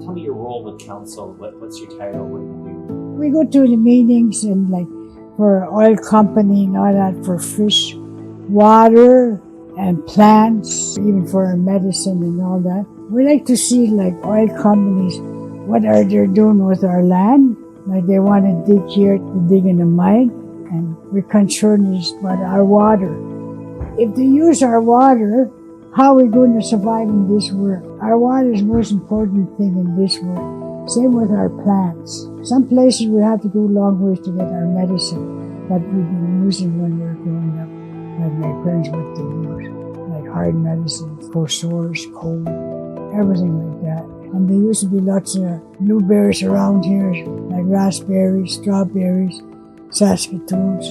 tell me your role with council. What's your title? What do you do? We go to the meetings and like for oil company and all that, for fish, water and plants, even for our medicine and all that. We like to see like oil companies, what are they doing with our land? Like they want to dig here, to dig in a mine, and we're concerned is about our water. If they use our water, how are we going to survive in this world? Our water is the most important thing in this world. Same with our plants. Some places we have to go long ways to get our medicine that we've been using when we were growing up. Like my parents would use, like hard medicine, for sores, cold, everything like that. And there used to be lots of blueberries around here, like raspberries, strawberries, saskatoons,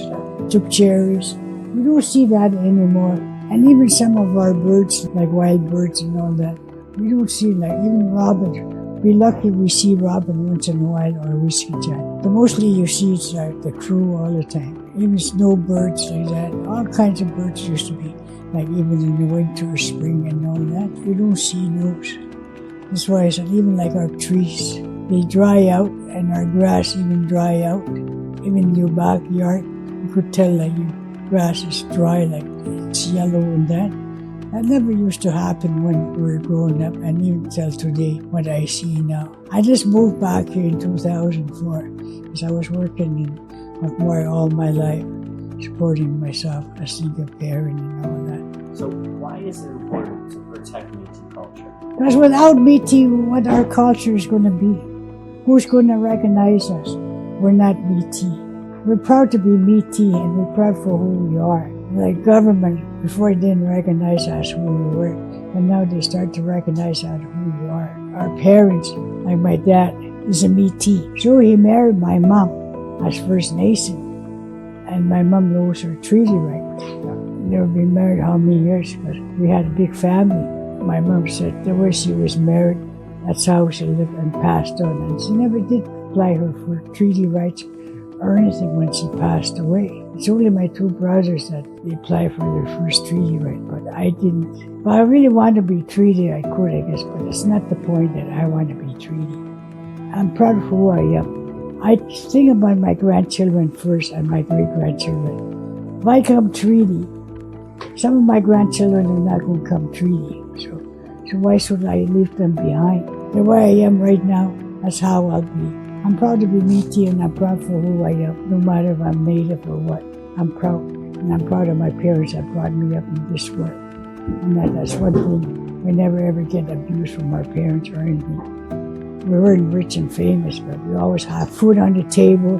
chook cherries. We don't see that anymore. And even some of our birds, like wild birds and all that, we don't see like even robins. We're lucky we see robin once in a while or whiskey jack. The mostly you see it's like the crow all the time. Even snowbirds like that. All kinds of birds used to be, like even in the winter or spring and all that. We don't see those. That's why I said even like our trees, they dry out and our grass even dry out. Even in your backyard, you could tell like your grass is dry, like it's yellow and that. That never used to happen when we were growing up, and even till today, what I see now. I just moved back here in 2004 because I was working in Macquarie all my life, supporting myself as a single parent and all that. So why is it important to protect Métis culture? Because without Métis, what our culture is going to be? Who's going to recognize us? We're not Métis. We're proud to be Métis, and we're proud for who we are. Like government, before they didn't recognize us who we were, but now they start to recognize us who we are. Our parents, like my dad, is a Métis. So he married my mom as First Nation, and my mom knows her treaty right. They were being married how many years? Because we had a big family. My mom said the way she was married, that's how she lived and passed on, and she never did apply her for treaty rights or anything when she passed away. It's only my two brothers that they applied for their first treaty right, but I didn't. But I really want to be treaty, I could, I guess, but it's not the point that I want to be treaty. I'm proud of who I am. I think about my grandchildren first and my great-grandchildren. If I come treaty, some of my grandchildren are not going to come treaty, so why should I leave them behind? The way I am right now, that's how I'll be. I'm proud to be Métis, and I'm proud for who I am, no matter if I'm Native or what. I'm proud, and I'm proud of my parents that brought me up in this world. And that's one thing, we never ever get abused from our parents or anything. We weren't rich and famous, but we always had food on the table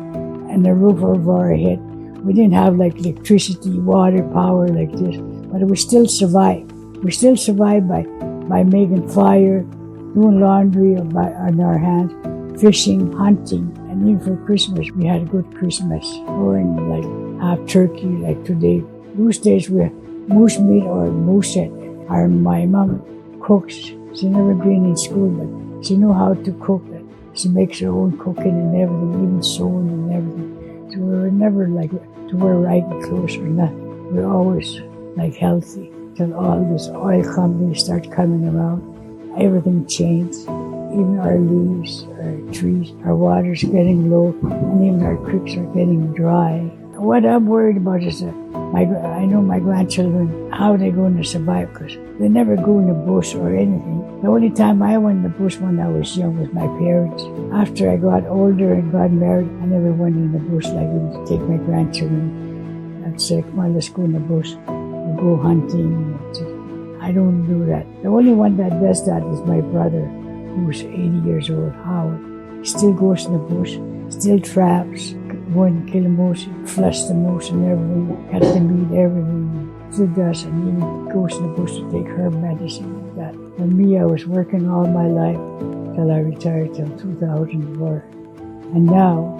and a roof over our head. We didn't have like electricity, water, power like this, but we still survived. We still survived by making fire, doing laundry on our hands, fishing, hunting, and even for Christmas, we had a good Christmas. Or in like half turkey, like today. Those days we had moose meat or moose head. My mom cooks. She never been in school, but she know how to cook. She makes her own cooking and everything, even sewing and everything. So we were never like to wear ragged clothes or nothing. We were always like healthy. Till all this oil companies start coming around, everything changed. Even our leaves, our trees, our water's getting low, and even our creeks are getting dry. What I'm worried about is that I know my grandchildren, how they're going to survive, because they never go in the bush or anything. The only time I went in the bush when I was young was my parents. After I got older and got married, I never went in the bush like to take my grandchildren and say, come on, let's go in the bush and go hunting. I don't do that. The only one that does that is my brother, who's 80 years old, Howard. He still goes in the bush, still traps, going to kill the moose, flush the moose and everything, cut the meat, everything. Still does, and even goes in the bush to take herb medicine like that. For me, I was working all my life till I retired till 2004. And now,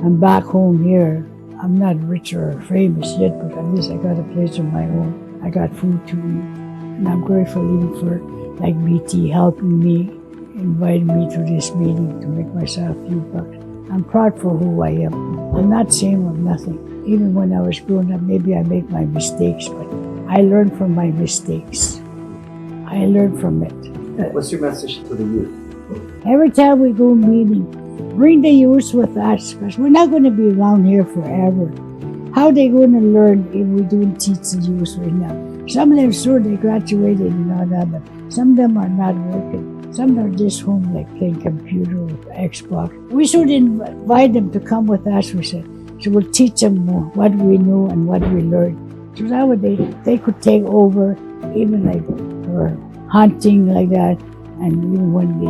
I'm back home here. I'm not rich or famous yet, but at least I got a place of my own. I got food to eat. And I'm grateful even for like Métis helping me, invited me to this meeting to make myself a few bucks. I'm proud for who I am. I'm not ashamed of nothing. Even when I was growing up, maybe I make my mistakes, but I learn from my mistakes. I learn from it. What's your message to the youth? Every time we go meeting, bring the youth with us, because we're not going to be around here forever. How are they going to learn if we don't teach the youth right now? Some of them, sure, they graduated and all that, but some of them are not working. Some are just home, like playing computer or Xbox. We should invite them to come with us, we said. So we'll teach them more, what we know and what we learned. So that way they could take over, even like for hunting like that. And even when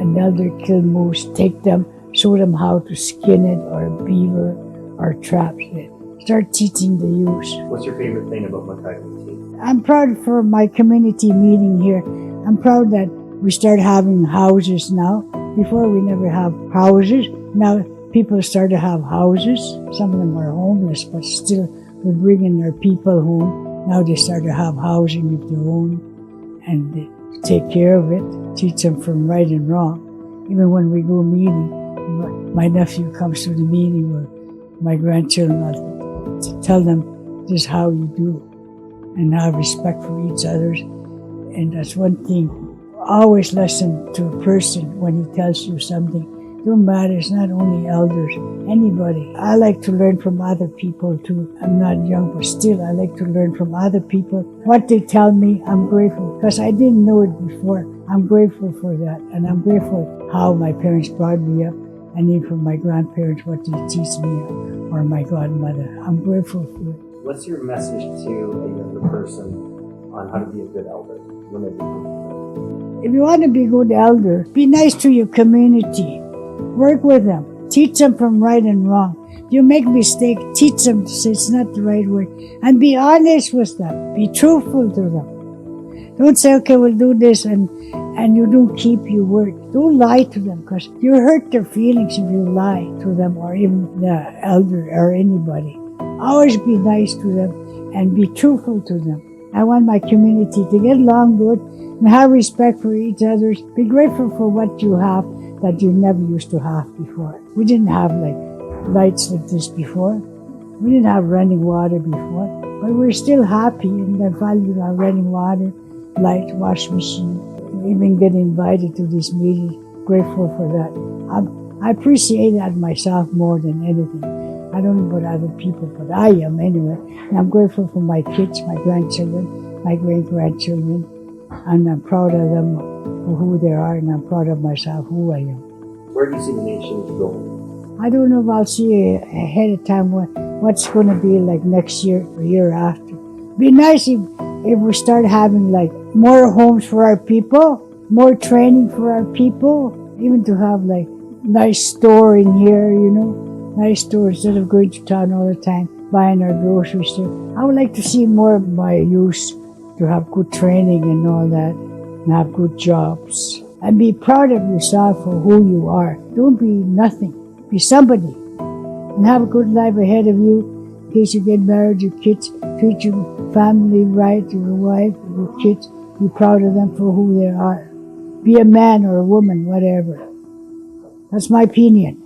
an elder kill moose, take them, show them how to skin it, or a beaver, or traps it. Start teaching the youth. What's your favorite thing about McKay Métis? I'm proud for my community meeting here. I'm proud that we start having houses now. Before we never have houses. Now people start to have houses. Some of them are homeless, but still we're bringing their people home. Now they start to have housing of their own and they take care of it, teach them from right and wrong. Even when we go meeting, my nephew comes to the meeting where my grandchildren, I'll tell them this is how you do and have respect for each other. And that's one thing. Always listen to a person when he tells you something. Don't matter, it's not only elders, anybody. I like to learn from other people too. I'm not young, but still I like to learn from other people. What they tell me, I'm grateful, because I didn't know it before. I'm grateful for that, and I'm grateful how my parents brought me up, and even from my grandparents, what they teach me, or my godmother. I'm grateful for it. What's your message to a younger person on how to be a good elder? When they become If you want to be a good elder, be nice to your community. Work with them. Teach them from right and wrong. If you make a mistake, teach them to say it's not the right way. And be honest with them. Be truthful to them. Don't say, okay, we'll do this, and you don't keep your word. Don't lie to them, because you hurt their feelings if you lie to them, or even the elder or anybody. Always be nice to them and be truthful to them. I want my community to get along good and have respect for each other. Be grateful for what you have that you never used to have before. We didn't have like lights like this before. We didn't have running water before. But we're still happy and I value our running water, light, wash machine. Even get invited to this meeting. Grateful for that. I appreciate that myself more than anything. I don't know about other people, but I am anyway. And I'm grateful for my kids, my grandchildren, my great-grandchildren. And I'm proud of them for who they are, and I'm proud of myself, who I am. Where do you see the nation going? I don't know if I'll see ahead of time what's going to be like next year or year after. Be nice if we start having like more homes for our people, more training for our people, even to have like nice store in here, you know. Nice store instead of going to town all the time, buying our groceries there. I would like to see more of my youth to have good training and all that, and have good jobs. And be proud of yourself for who you are. Don't be nothing. Be somebody. And have a good life ahead of you in case you get married, your kids, treat your family right, your wife, your kids. Be proud of them for who they are. Be a man or a woman, whatever. That's my opinion.